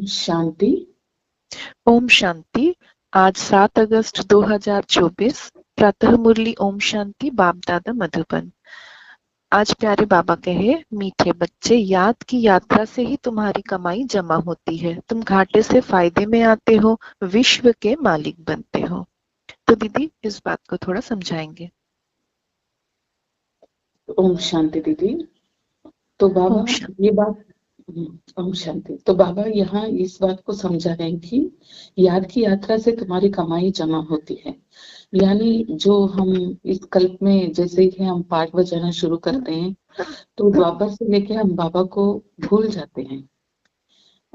शांति। ओम शांति। आज 7 अगस्त 2024 प्रातः मुरली ओम शांति बाप दादा मधुबन। आज प्यारे बाबा कहे, मीठे बच्चे, याद की यात्रा से ही तुम्हारी कमाई जमा होती है। तुम घाटे से फायदे में आते हो, विश्व के मालिक बनते हो। तो दीदी इस बात को थोड़ा समझाएंगे। ओम शांति दीदी। तो बाबा ओम शांति। ये बात, ओम शांति। तो बाबा यहाँ इस बात को समझा रहे हैं कि याद की यात्रा से तुम्हारी कमाई जमा होती है। यानी जो हम इस कल्प में जैसे ही हम पाठ बजाना शुरू करते हैं तो द्वापर से लेके हम बाबा को भूल जाते हैं।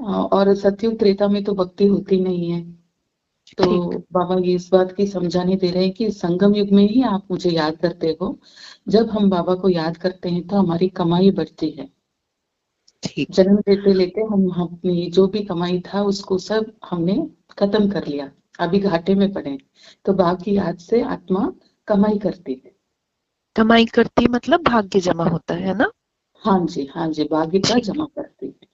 और सतयुग त्रेता में तो भक्ति होती नहीं है। तो ठीक बाबा ये इस बात की समझाने दे रहे हैं कि संगम युग में ही आप मुझे याद करते हो। जब हम बाबा को याद करते हैं तो हमारी कमाई बढ़ती है। ठीक जन्म लेते लेते हम अपनी जो भी कमाई था उसको सब हमने खत्म कर लिया, अभी घाटे में पड़े। तो बाप की याद से आत्मा कमाई करती है। कमाई करती मतलब भाग्य जमा होता है ना। हाँ जी, हाँ जी, भाग्यता ठीक जमा करती है।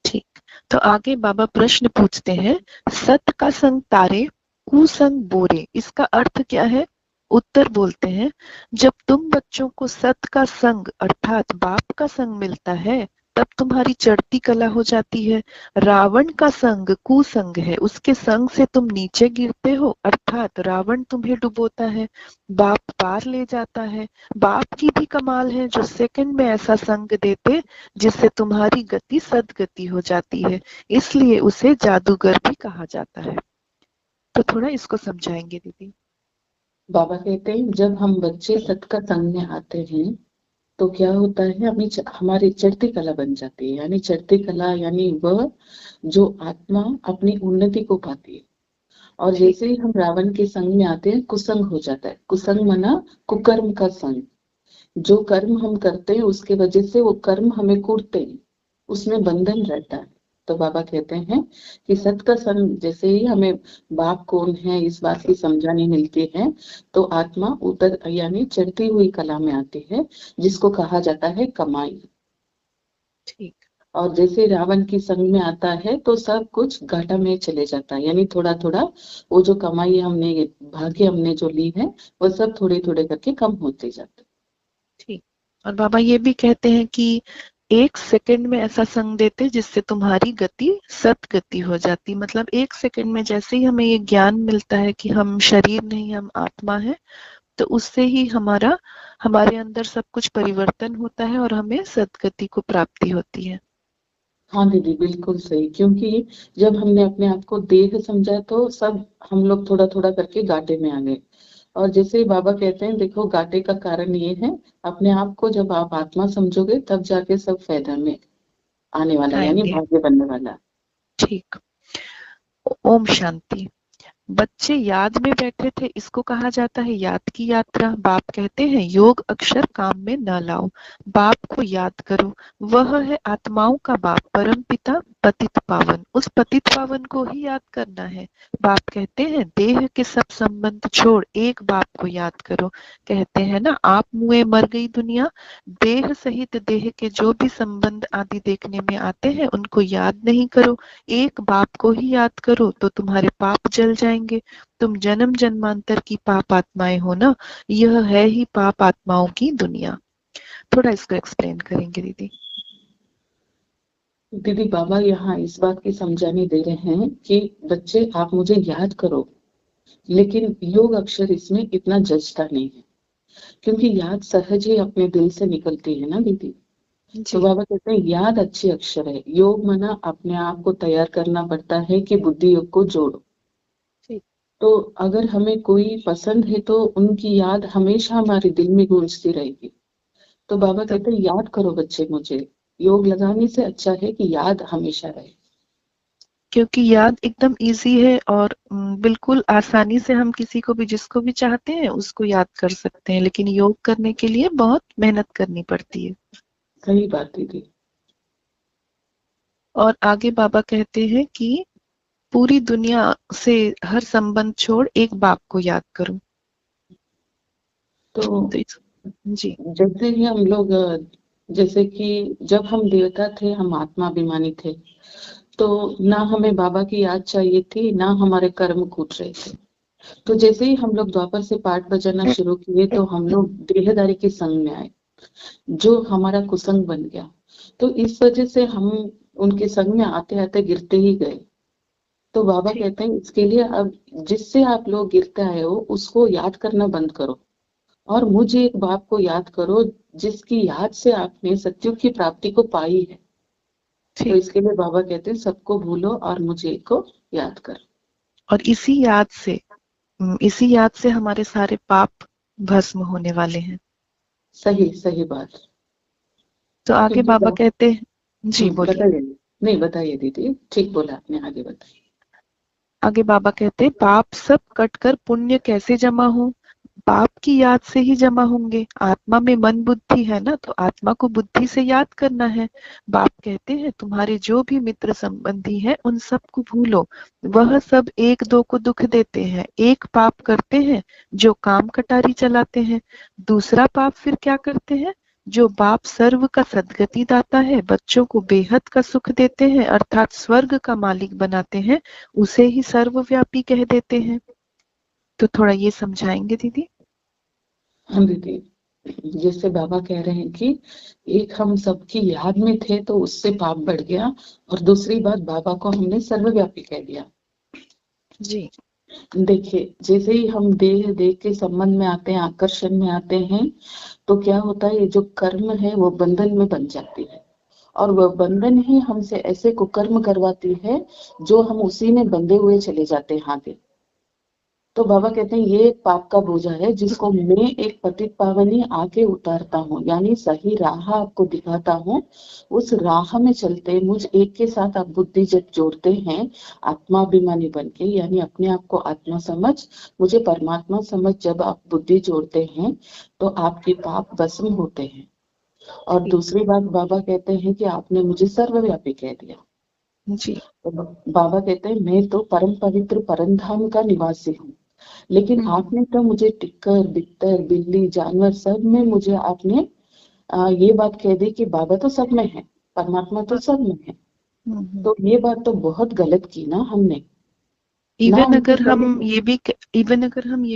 ठीक। तो आगे बाबा प्रश्न पूछते हैं, सत का संग तारे, कुसंग बोरे, इसका अर्थ क्या है। उत्तर बोलते हैं, जब तुम बच्चों को सत का संग अर्थात बाप का संग मिलता है तब तुम्हारी चढ़ती कला हो जाती है। रावण का संग कुसंग है, उसके संग से तुम नीचे गिरते हो अर्थात रावण तुम्हें डुबोता है, बाप पार ले जाता है। बाप की भी कमाल है जो सेकंड में ऐसा संग देते जिससे तुम्हारी गति सदगति हो जाती है, इसलिए उसे जादूगर भी कहा जाता है। तो थोड़ा इसको समझाएंगे दीदी। बाबा कहते हैं जब हम बच्चे सत का संग में आते हैं तो क्या होता है, हमारी चढ़ती कला बन जाती है। यानी चढ़ती कला यानी वह जो आत्मा अपनी उन्नति को पाती है। और ठीक जैसे ही हम रावण के संग में आते हैं कुसंग हो जाता है। कुसंग मना कुकर्म का संग। जो कर्म हम करते हैं उसके वजह से वो कर्म हमें कूटते हैं, उसमें बंधन रहता है। तो बाबा कहते हैं कि सत का संग जैसे ही हमें बाप कौन है इस बात की समझानी मिलती है तो आत्मा उतर यानी चढ़ती हुई कला में आती है, जिसको कहा जाता है कमाई। ठीक और जैसे रावण की संग में आता है तो सब कुछ घाटा में चले जाता है। यानी थोड़ा थोड़ा वो जो कमाई हमने भाग्य हमने जो ली है वो सब थोड़े थोड़े करके कम होते जाते। ठीक। और बाबा ये भी कहते हैं कि 1 सेकंड में ऐसा संग देते जिससे तुम्हारी गति सतगति हो जाती। मतलब 1 सेकंड में जैसे ही हमें ये ज्ञान मिलता है कि हम शरीर नहीं, हम आत्मा है, तो उससे ही हमारे अंदर सब कुछ परिवर्तन होता है और हमें सदगति को प्राप्ति होती है। हाँ दीदी बिल्कुल सही। क्योंकि जब हमने अपने आप को देह समझा तो सब हम लोग थोड़ा थोड़ा करके घाटे में आ गए। और जैसे बाबा कहते हैं देखो घाटे का कारण ये है, अपने आप को जब आप आत्मा समझोगे तब जाके सब फायदा में आने वाला है, यानी आएंगे। भाग्य बनने वाला है। ठीक। ओम शांति। बच्चे याद में बैठे थे, इसको कहा जाता है याद की यात्रा। बाप कहते हैं योग अक्षर काम में न लाओ, बाप को याद करो। वह है आत्माओं का बाप, परम पिता, पतित पावन। उस पतित पावन को ही याद करना है। बाप कहते हैं देह के सब संबंध छोड़ एक बाप को याद करो। कहते हैं ना, आप मुए मर गई दुनिया। देह सहित देह के जो भी संबंध आदि देखने में आते हैं उनको याद नहीं करो, एक बाप को ही याद करो तो तुम्हारे पाप जल जाएंगे। तुम जन्म जन्मांतर की पाप आत्माएं हो ना, यह है ही पाप आत्माओं की दुनिया। थोड़ा इसको एक्सप्लेन करेंगे दीदी। दीदी बाबा यहाँ इस बात की समझाने दे रहे हैं कि बच्चे आप मुझे याद करो, लेकिन योग अक्षर इसमें इतना जचता नहीं है। क्योंकि याद सहज ही अपने दिल से निकलती है ना दीदी। तो जी बाबा कहते हैं याद अच्छी अक्षर है। योग माना अपने आप को तैयार करना पड़ता है कि बुद्धि योग को जोड़ो। ठीक तो अगर हमें कोई पसंद है तो उनकी याद हमेशा हमारे दिल में गूंजती रहेगी। तो बाबा तब, कहते हैं याद करो बच्चे मुझे। योग लगाने से अच्छा है कि याद हमेशा रहे। क्योंकि याद एकदम इजी है और बिल्कुल आसानी से हम किसी को भी जिसको भी चाहते हैं उसको याद कर सकते हैं, लेकिन योग करने के लिए बहुत मेहनत करनी पड़ती है। सही बात दीदी। और आगे बाबा कहते हैं कि पूरी दुनिया से हर संबंध छोड़ एक बाप को याद करो। तो तो जी जैसे ही हम लोग जैसे कि जब हम देवता थे हम आत्मा अभिमानी थे, तो ना हमें बाबा की याद चाहिए थी, ना हमारे कर्म कूट रहे थे। तो जैसे ही हम लोग द्वापर से पाठ बजाना शुरू किए तो हम लोग देहदारी के संग में आए, जो हमारा कुसंग बन गया। तो इस वजह से हम उनके संग में आते आते गिरते ही गए। तो बाबा कहते हैं इसके लिए अब जिससे आप लोग गिरते आए हो उसको याद करना बंद करो, और मुझे एक बाप को याद करो जिसकी याद से आपने सत्युग की प्राप्ति को पाई है। तो इसके लिए बाबा कहते हैं सबको भूलो और मुझे को याद करो। और इसी याद से हमारे सारे पाप भस्म होने वाले हैं। सही सही बात। तो आगे बाबा कहते हैं, जी बोलिए। बताइए। नहीं बताइए दीदी, ठीक बोला आपने, आगे बताइए। आगे बाबा कहते हैं पाप सब कट कर पुण्य कैसे जमा हो, पाप की याद से ही जमा होंगे। आत्मा में मन बुद्धि है ना, तो आत्मा को बुद्धि से याद करना है। बाप कहते हैं तुम्हारे जो भी मित्र संबंधी हैं उन सबको भूलो, वह सब एक दो को दुख देते हैं। एक पाप करते हैं जो काम कटारी चलाते हैं, दूसरा पाप फिर क्या करते हैं, जो बाप सर्व का सदगति दाता है, बच्चों को बेहद का सुख देते हैं अर्थात स्वर्ग का मालिक बनाते हैं, उसे ही सर्वव्यापी कह देते हैं। तो थोड़ा ये समझाएंगे दीदी। हाँ दीदी, जैसे बाबा कह रहे हैं कि एक हम सबकी याद में थे तो उससे पाप बढ़ गया, और दूसरी बात बाबा को हमने सर्वव्यापी कह दिया। जी देखिए जैसे ही हम देह के संबंध में आते हैं, आकर्षण में आते हैं, तो क्या होता है, ये जो कर्म है वो बंधन में बन जाती है, और वह बंधन ही हमसे ऐसे कुकर्म करवाती है जो हम उसी में बंधे हुए चले जाते हैं आगे। तो बाबा कहते हैं ये एक पाप का बोझा है जिसको मैं एक पतित पावनी आके उतारता हूँ, यानी सही राह आपको दिखाता हूँ। उस राह में चलते मुझ एक के साथ आप बुद्धि जब जोड़ते हैं आत्माभिमानी बन के, यानी अपने आप को आत्मा समझ मुझे परमात्मा समझ, जब आप बुद्धि जोड़ते हैं तो आपके पाप भस्म होते हैं। और दूसरी बात बाबा कहते हैं कि आपने मुझे सर्वव्यापी कह दिया। जी तो बाबा कहते हैं मैं तो परम पवित्र परम धाम का निवासी हूँ, लेकिन आपने तो मुझे टिक्कर बित्तर बिल्ली जानवर सब में मुझे आपने ये बात कह दी कि बाबा तो सब में है, परमात्मा तो सब में है। तो ये बात तो बहुत गलत की ना हमने। इवन अगर हम ये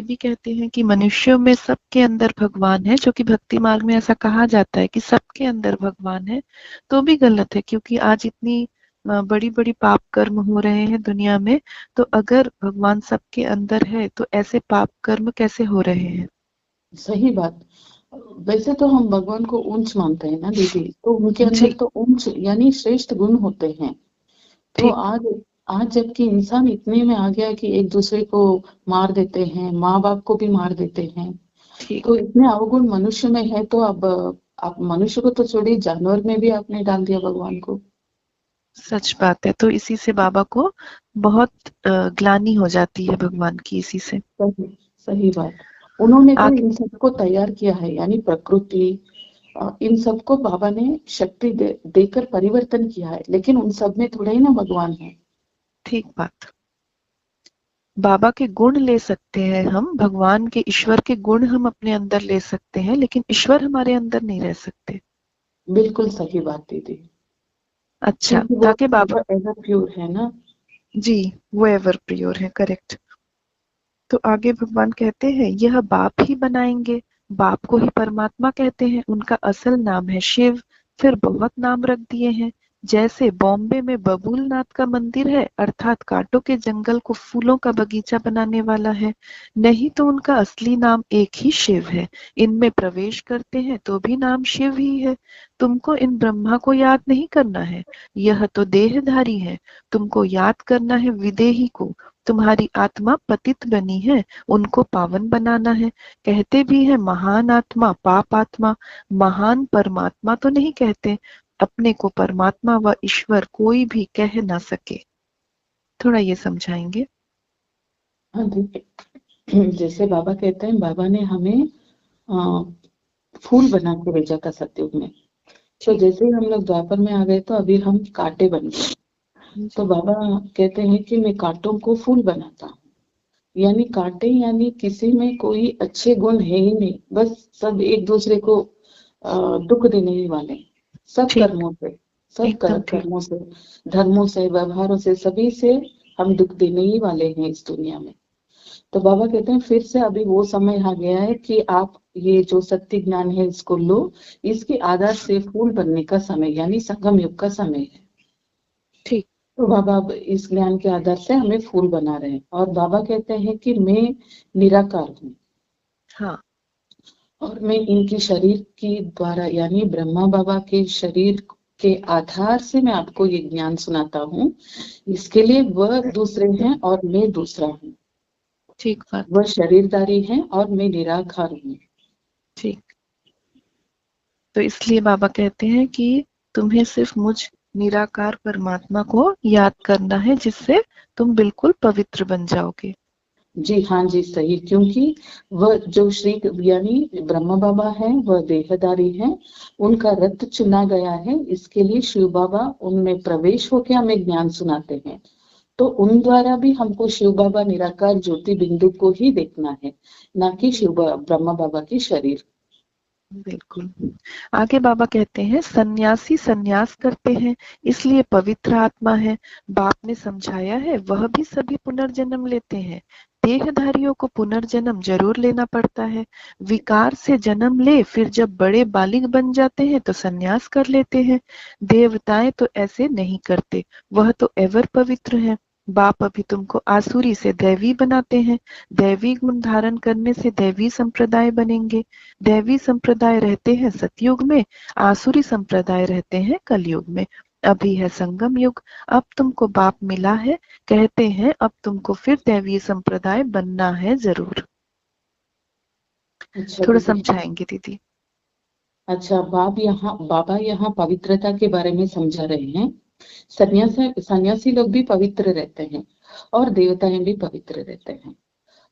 भी कहते हैं कि मनुष्यों में सबके अंदर भगवान है, जो कि भक्ति मार्ग में ऐसा कहा जाता है कि सबके अंदर भगवान है, तो भी गलत है, क्योंकि आज इतनी बड़ी बड़ी पाप कर्म हो रहे हैं दुनिया में, तो अगर भगवान सबके अंदर है तो ऐसे पाप कर्म कैसे हो रहे हैं। सही बात। वैसे तो हम भगवान को ऊंच मानते हैं ना दीदी, तो उनके अंदर तो ऊंच यानी श्रेष्ठ गुण होते हैं। तो आज आज जबकि इंसान इतने में आ गया कि एक दूसरे को मार देते हैं, माँ बाप को भी मार देते हैं, तो इतने अवगुण मनुष्य में है, तो अब आप मनुष्य को तो छोड़िए जानवर में भी आपने डाल दिया भगवान को। सच बात है। तो इसी से बाबा को बहुत ग्लानि हो जाती है भगवान की, इसी से। सही सही बात। उन्होंने तो इन सबको तैयार किया है, यानी प्रकृति इन सबको बाबा ने शक्ति देकर परिवर्तन किया है, लेकिन उन सब में थोड़ा ही ना भगवान है। ठीक बात। बाबा के गुण ले सकते हैं हम, भगवान के ईश्वर के गुण हम अपने अंदर ले सकते हैं, लेकिन ईश्वर हमारे अंदर नहीं रह सकते। बिल्कुल सही बात दीदी। अच्छा, ताकि बाबा एवर प्योर है ना। जी, वो एवर प्योर है, करेक्ट। तो आगे भगवान कहते हैं यह बाप ही बनाएंगे, बाप को ही परमात्मा कहते हैं, उनका असल नाम है शिव, फिर बहुत नाम रख दिए हैं। जैसे बॉम्बे में बबूलनाथ का मंदिर है, अर्थात कांटों के जंगल को फूलों का बगीचा बनाने वाला है, नहीं तो उनका असली नाम एक ही शिव है। इनमें प्रवेश करते हैं तो भी नाम शिव ही है। तुमको इन ब्रह्मा को याद नहीं करना है, यह तो देहधारी है, तुमको याद करना है विदेही को। तुम्हारी आत्मा पतित बनी है, उनको पावन बनाना है। कहते भी है महान आत्मा पाप आत्मा, महान परमात्मा तो नहीं कहते। अपने को परमात्मा व ईश्वर कोई भी कह ना सके। थोड़ा ये समझाएंगे। हाँ जैसे बाबा कहते हैं, बाबा ने हमें फूल बना के भेजा था सत्युग में। तो जैसे ही हम लोग द्वापर में आ गए तो अभी हम कांटे बन गए। तो बाबा कहते हैं कि मैं कांटों को फूल बनाता हूँ, यानी कांटे यानी किसी में कोई अच्छे गुण है ही नहीं, बस सब एक दूसरे को दुख देने वाले सब कर्मों पे। सब एकदम ठीक। कर्मों से, धर्मों से, व्यवहारों से, सभी से हम दुख देने ही वाले हैं इस दुनिया में। तो बाबा कहते हैं फिर से अभी वो समय आ गया है कि आप ये जो सत्य ज्ञान है इसको लो, इसके आधार से फूल बनने का समय, यानी संगम युग का समय है। ठीक। तो बाबा अब इस ज्ञान के आधार से हमें फूल बना रहे हैं, और बाबा कहते हैं कि मैं निराकार हूँ, हाँ। और मैं इनके शरीर के द्वारा, यानी ब्रह्मा बाबा के शरीर के आधार से मैं आपको ये ज्ञान सुनाता हूँ। इसके लिए वह दूसरे हैं और मैं दूसरा हूँ। ठीक बात। वह शरीरधारी है और मैं निराकार हूँ। ठीक। तो इसलिए बाबा कहते हैं कि तुम्हें सिर्फ मुझ निराकार परमात्मा को याद करना है, जिससे तुम बिल्कुल पवित्र बन जाओगे। जी हाँ जी, सही। क्योंकि वह जो श्री यानी ब्रह्मा बाबा है वह देहधारी है, उनका रथ चुना गया है, इसके लिए शिव बाबा उनमें प्रवेश होकर हमें ज्ञान सुनाते हैं। तो उन द्वारा भी हमको शिव बाबा निराकार ज्योति बिंदु को ही देखना है, ना कि ब्रह्मा बाबा की शरीर। बिल्कुल। आगे बाबा कहते हैं सन्यासी सन्यास करते हैं इसलिए पवित्र आत्मा है। बाप ने समझाया है वह भी सभी पुनर्जन्म लेते हैं। देहधारियों को पुनर्जन्म जरूर लेना पड़ता है। विकार से जन्म ले फिर जब बड़े बालिग बन जाते हैं तो सन्यास कर लेते हैं। देवताएं तो ऐसे नहीं करते, वह तो एवर पवित्र हैं। बाप अभी तुमको आसुरी से दैवी बनाते हैं। दैवी गुण धारण करने से दैवी संप्रदाय बनेंगे। दैवी संप्रदाय रहते हैं सतयुग में, आसुरी संप्रदाय रहते हैं कलयुग में। अभी है संगम युग, अब तुमको बाप मिला है, कहते हैं अब तुमको फिर दैवीय संप्रदाय बनना है जरूर। अच्छा थोड़ा दीदी। समझाएंगे दीदी? अच्छा, बाबा यहाँ पवित्रता के बारे में समझा रहे हैं। सन्यासी लोग भी पवित्र रहते हैं और देवताएं भी पवित्र रहते हैं,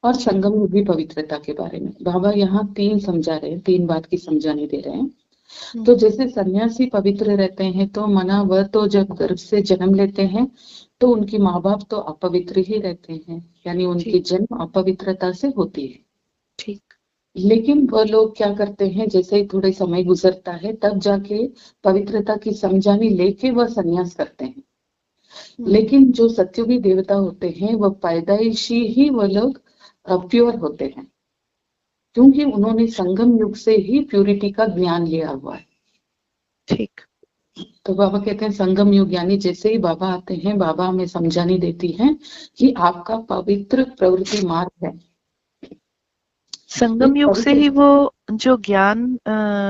और संगम युग भी पवित्रता के बारे में बाबा यहाँ तीन समझा रहे हैं, तीन बात की समझाने दे रहे हैं। तो जैसे सन्यासी पवित्र रहते हैं तो मना वह तो जब गर्भ से जन्म लेते हैं तो उनके माँ बाप तो अपवित्र ही रहते हैं, यानी उनकी जन्म अपवित्रता से होती है। ठीक। लेकिन वह लोग क्या करते हैं, जैसे ही थोड़े समय गुजरता है तब जाके पवित्रता की समझानी लेके वह सन्यास करते हैं। लेकिन जो सत्युगी देवता होते हैं वह पैदाइशी ही वह लोग प्योर होते हैं, क्योंकि उन्होंने संगम युग से ही प्योरिटी का ज्ञान लिया हुआ है। ठीक। तो बाबा कहते हैं संगम युग, यानी जैसे ही बाबा आते हैं बाबा हमें समझाने देती हैं कि आपका पवित्र प्रवृत्ति मार्ग है। संगम युग से ही वो जो ज्ञान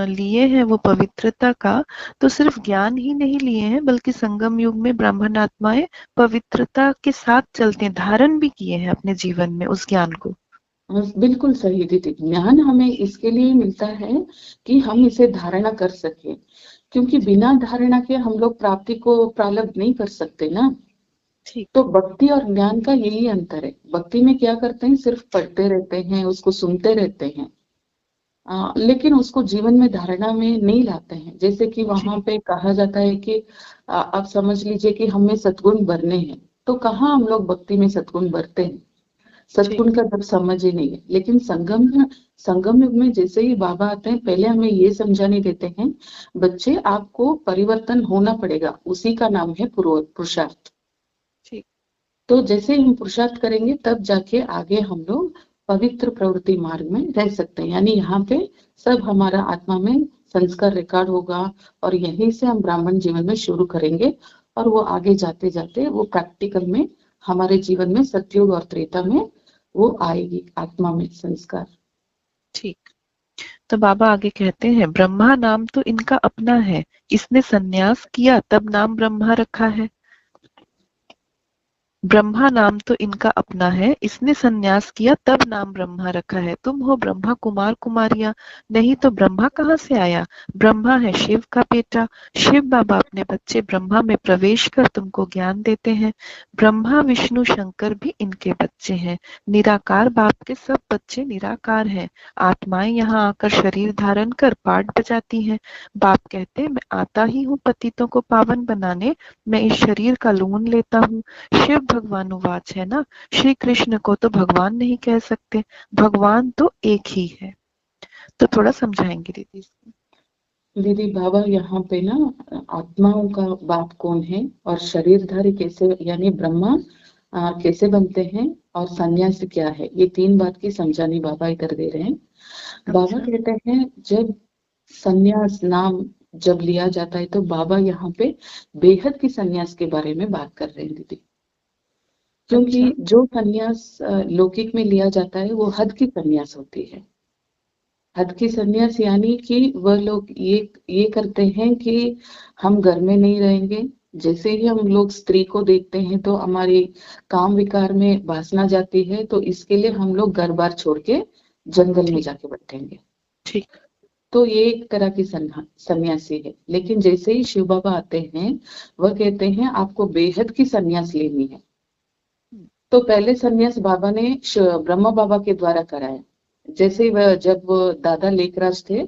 लिए हैं वो पवित्रता का, तो सिर्फ ज्ञान ही नहीं लिए हैं बल्कि संगम युग में ब्राह्मण आत्माएं पवित्रता के साथ चलते हैं, धारण भी किए हैं अपने जीवन में उस ज्ञान को। बिल्कुल सही दीदी। ज्ञान हमें इसके लिए मिलता है कि हम इसे धारणा कर सके, क्योंकि बिना धारणा के हम लोग प्राप्ति को प्राप्त नहीं कर सकते ना। ठीक। तो भक्ति और ज्ञान का यही अंतर है। भक्ति में क्या करते हैं, सिर्फ पढ़ते रहते हैं, उसको सुनते रहते हैं, लेकिन उसको जीवन में धारणा में नहीं लाते हैं। जैसे कि वहां पे कहा जाता है कि आप समझ लीजिए कि हमें सद्गुण भरने हैं, तो कहाँ हम लोग भक्ति में सद्गुण भरते हैं, सद्गुण का जब समझ ही नहीं है। लेकिन संगम युग में जैसे ही बाबा आते हैं पहले हमें ये समझाने देते हैं, बच्चे आपको परिवर्तन होना पड़ेगा, उसी का नाम है पुरुषार्थ। तो जैसे हम पुरुषार्थ करेंगे तब जाके आगे हम लोग पवित्र प्रवृत्ति मार्ग में रह सकते हैं, यानी यहाँ पे सब हमारा आत्मा में संस्कार रिकॉर्ड होगा, और यहीं से हम ब्राह्मण जीवन में शुरू करेंगे, और वो आगे जाते जाते वो प्रैक्टिकल में हमारे जीवन में सतयुग और त्रेता में वो आएगी आत्मा में संस्कार। ठीक। तो बाबा आगे कहते हैं ब्रह्मा नाम तो इनका अपना है, इसने सन्यास किया तब नाम ब्रह्मा रखा है। ब्रह्मा नाम तो इनका अपना है, इसने सन्यास किया तब नाम ब्रह्मा रखा है। तुम हो ब्रह्मा कुमार कुमारियां, नहीं तो ब्रह्मा कहाँ से आया? ब्रह्मा है शिव का बेटा। शिव बाबा अपने बच्चे ब्रह्मा में प्रवेश कर तुमको ज्ञान देते हैं। ब्रह्मा विष्णु शंकर भी इनके बच्चे हैं। निराकार बाप के सब बच्चे निराकार हैं। आत्माएं यहाँ आकर शरीर धारण कर पाठ बजाती हैं। बाप कहते मैं आता ही हूँ पतितों को पावन बनाने, मैं इस शरीर का लोन लेता हूँ। शिव भगवानुवाच है ना, श्री कृष्ण को तो भगवान नहीं कह सकते, भगवान तो एक ही है। तो थोड़ा समझाएंगे दीदी इसको? दीदी बाबा यहाँ पे ना आत्माओं का बाप कौन है और शरीरधारी कैसे यानी ब्रह्मा कैसे बनते हैं और सन्यास क्या है, ये 3 बात की समझानी बाबा इधर दे रहे हैं। बाबा अच्छा। कहते हैं जब सन्यास नाम जब लिया जाता है तो बाबा यहाँ पे बेहद की सन्यास के बारे में बात कर रहे हैं दीदी। क्योंकि अच्छा। जो सन्यास लौकिक में लिया जाता है वो हद की सन्यास होती है। हद की सन्यास यानी कि वह लोग ये करते हैं कि हम घर में नहीं रहेंगे। जैसे ही हम लोग स्त्री को देखते हैं तो हमारी काम विकार में वासना जाती है, तो इसके लिए हम लोग घर बार छोड़ के जंगल में ठीक। जाके बैठेंगे। ठीक। तो ये एक तरह की सन्यासी है। लेकिन जैसे ही शिव बाबा आते हैं वह कहते हैं आपको बेहद की सन्यास लेनी है। तो पहले सन्यास बाबा ने ब्रह्मा बाबा के द्वारा कराया। जैसे वह जब वो दादा लेखराज थे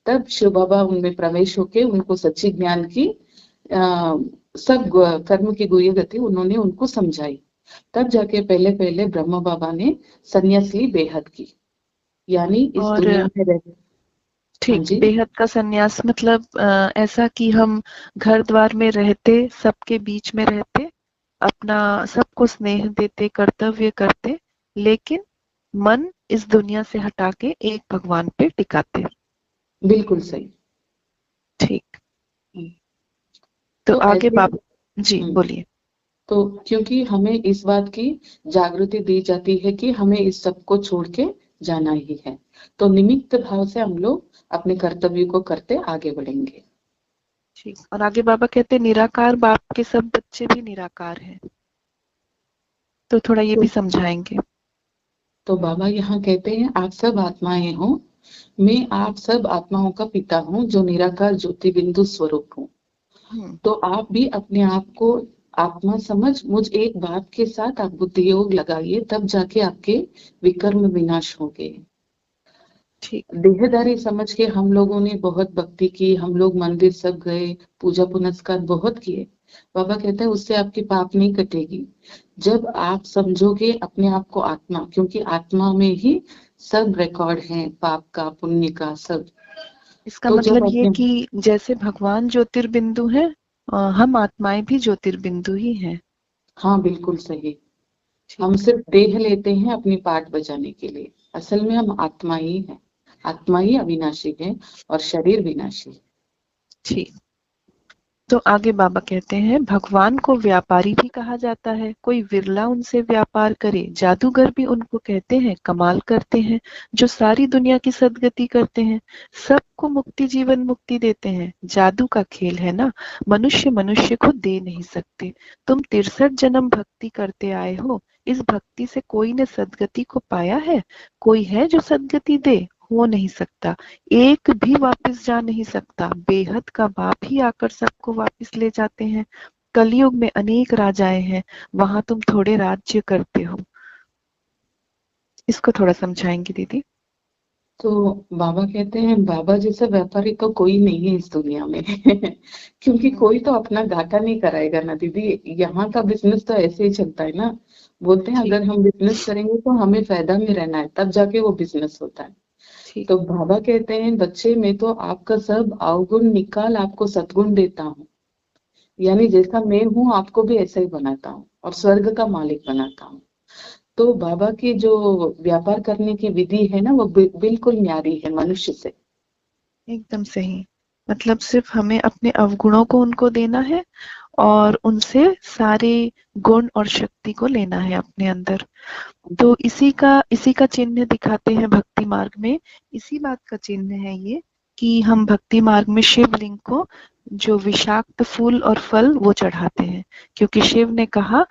तब शिव बाबा उनमें प्रवेश होके उनको सच्ची ज्ञान की सब कर्म की गुह्य गति उन्होंने उनको समझाई। तब जाके पहले पहले ब्रह्मा बाबा ने सन्यास ली बेहद की, यानी इस और दुनिया में रह। हाँ ठीक, जी बेहद का सन्यास मतलब ऐसा कि हम घर द्वार में रहते, सबके बीच में रहते, अपना सबको स्नेह देते, कर्तव्य करते, लेकिन मन इस दुनिया से हटा के एक भगवान पे टिकाते। बिल्कुल सही। ठीक। हम्म, तो तो आगे ऐसे बाबा जी बोलिए। तो क्योंकि हमें इस बात की जागृति दी जाती है कि हमें इस सब को छोड़ के जाना ही है, तो निमित्त भाव से हम लोग अपने कर्तव्य को करते आगे बढ़ेंगे। ठीक। और आगे बाबा कहते निराकार बाप के सब बच्चे भी निराकार हैं, तो थोड़ा ये तो, भी समझाएंगे। तो बाबा यहाँ कहते हैं आप सब आत्माएं हो, मैं आप सब आत्माओं का पिता हूँ जो निराकार ज्योति बिंदु स्वरूप हूँ। हम्म। तो आप भी अपने आप को आत्मा समझ मुझ एक बात के साथ आप बुद्धि योग लगाइए, तब जाके आपके विकर्म विनाश होंगे। ठीक। देहदारी समझ के हम लोगों ने बहुत भक्ति की, हम लोग मंदिर सब गए, पूजा पुनस्कार बहुत किए। बाबा कहते हैं उससे आपकी पाप नहीं कटेगी। जब आप समझोगे अपने आप को आत्मा, क्योंकि आत्मा में ही सब रिकॉर्ड है, पाप का पुण्य का सब। इसका तो जब मतलब ये अपने कि जैसे भगवान ज्योतिर्बिंदु है, हम आत्माएं भी ज्योतिर्बिंदु ही हैं। हाँ बिल्कुल सही। हम ठीक। सिर्फ देह लेते हैं अपनी पाठ बजाने के लिए, असल में हम आत्मा ही है। आत्मा ही अविनाशी है और शरीर विनाशी है। ठीक। तो आगे बाबा कहते हैं भगवान को व्यापारी भी कहा जाता है, कोई विरला उनसे व्यापार करे। जादूगर भी उनको कहते हैं, कमाल करते हैं, जो सारी दुनिया की सदगति करते हैं, सबको मुक्ति जीवन मुक्ति देते हैं। जादू का खेल है ना, मनुष्य मनुष्य को दे नहीं सकते। तुम 63 जन्म भक्ति करते आए हो, इस भक्ति से कोई ने सदगति को पाया है? कोई है जो सदगति दे? हो नहीं सकता। एक भी वापस जा नहीं सकता। बेहद का बाप ही आकर सबको वापस ले जाते हैं। कलयुग में अनेक राजाएं हैं, वहां तुम थोड़े राज्य करते हो। इसको थोड़ा समझाएंगे दीदी। तो बाबा कहते हैं बाबा जैसा व्यापारी तो कोई नहीं है इस दुनिया में क्योंकि कोई तो अपना घाटा नहीं कराएगा ना दीदी। यहाँ का बिजनेस तो ऐसे ही चलता है ना। बोलते हैं ठीक। अगर हम बिजनेस करेंगे तो हमें फायदा में रहना है, तब जाके वो बिजनेस होता है। ठीक। तो बाबा कहते हैं बच्चे मैं तो आपका सब अवगुण निकाल आपको सद्गुण देता हूँ, यानी जैसा मैं हूँ आपको भी ऐसा ही बनाता हूँ और स्वर्ग का मालिक बनाता हूँ। तो बाबा की जो व्यापार करने की विधि है ना वो बिल्कुल न्यारी है मनुष्य से। एकदम सही। मतलब सिर्फ हमें अपने अवगुणों को उनको देना है और उनसे सारे गुण और शक्ति को लेना है अपने अंदर। तो इसी का चिन्ह दिखाते हैं भक्ति मार्ग में। इसी बात का चिन्ह है ये कि हम भक्ति मार्ग में शिवलिंग को जो विषाक्त फूल और फल वो चढ़ाते हैं, क्योंकि शिव ने कहा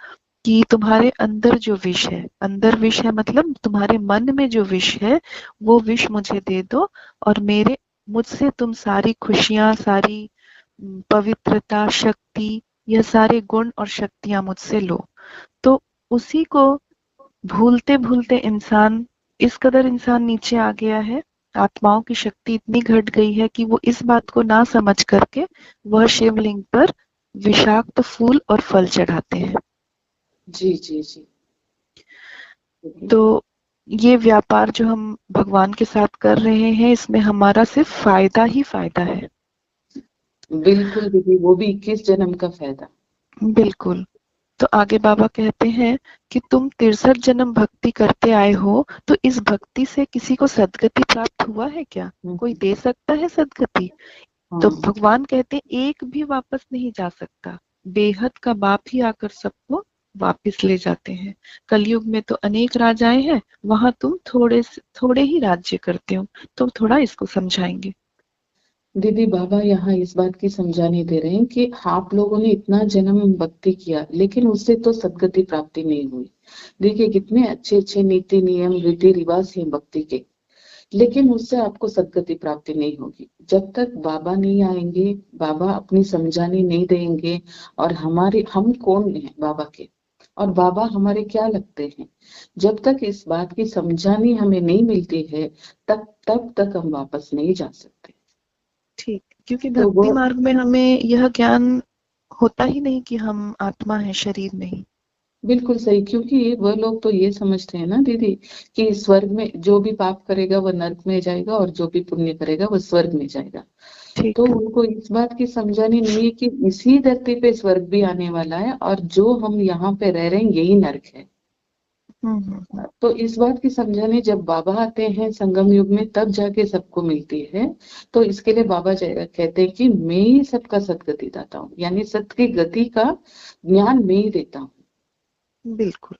कि तुम्हारे अंदर जो विष है, अंदर विष है मतलब तुम्हारे मन में जो विष है, वो विष मुझे दे दो और मुझसे तुम सारी खुशियां, सारी पवित्रता, शक्ति, यह सारे गुण और शक्तियां मुझसे लो। तो उसी को भूलते भूलते इस कदर इंसान नीचे आ गया है, आत्माओं की शक्ति इतनी घट गई है कि वो इस बात को ना समझ करके वह शिवलिंग पर विषाक्त फूल और फल चढ़ाते हैं। जी जी जी। तो ये व्यापार जो हम भगवान के साथ कर रहे हैं, इसमें हमारा सिर्फ फायदा ही फायदा है। बिल्कुल दीदी, वो भी 21 जन्म का फायदा। बिल्कुल। तो आगे बाबा कहते हैं कि तुम 63 जन्म भक्ति करते आए हो, तो इस भक्ति से किसी को सदगति प्राप्त हुआ है क्या? कोई दे सकता है सदगति? तो हाँ भगवान कहते हैं एक भी वापस नहीं जा सकता, बेहद का बाप ही आकर सबको वापस ले जाते हैं। कलयुग में तो अनेक राजाएं हैं, वहां तुम थोड़े ही राज्य करते हो। तो थोड़ा इसको समझाएंगे। दीदी, बाबा यहाँ इस बात की समझाने दे रहे हैं कि आप लोगों ने इतना जन्म भक्ति किया, लेकिन उससे तो सदगति प्राप्ति नहीं हुई। देखिए कितने अच्छे अच्छे नीति नियम रीति रिवाज हैं भक्ति के, लेकिन उससे आपको सदगति प्राप्ति नहीं होगी जब तक बाबा नहीं आएंगे, बाबा अपनी समझाने नहीं देंगे। और हम कौन है बाबा के, और बाबा हमारे क्या लगते हैं, जब तक इस बात की समझानी हमें नहीं मिलती है, तब तक हम वापस नहीं जा सकते। ठीक, क्योंकि तो वो भक्ति मार्ग में हमें यह ज्ञान होता ही नहीं कि हम आत्मा है, शरीर नहीं। बिल्कुल सही, क्योंकि वह लोग तो ये समझते हैं ना दीदी कि स्वर्ग में जो भी पाप करेगा वह नरक में जाएगा, और जो भी पुण्य करेगा वह स्वर्ग में जाएगा। तो ठीक। उनको इस बात की समझानी नहीं है कि इसी धरती पे स्वर्ग भी आने वाला है, और जो हम यहाँ पे रह रहे हैं यही नरक है। हम्म। तो इस बात की समझाने जब बाबा आते हैं संगम युग में, तब जाके सबको मिलती है। तो इसके लिए बाबा कहते हैं कि मैं ही सबका सदगति दाता हूँ, यानी सत्य की गति का ज्ञान मैं ही देता हूँ। बिल्कुल।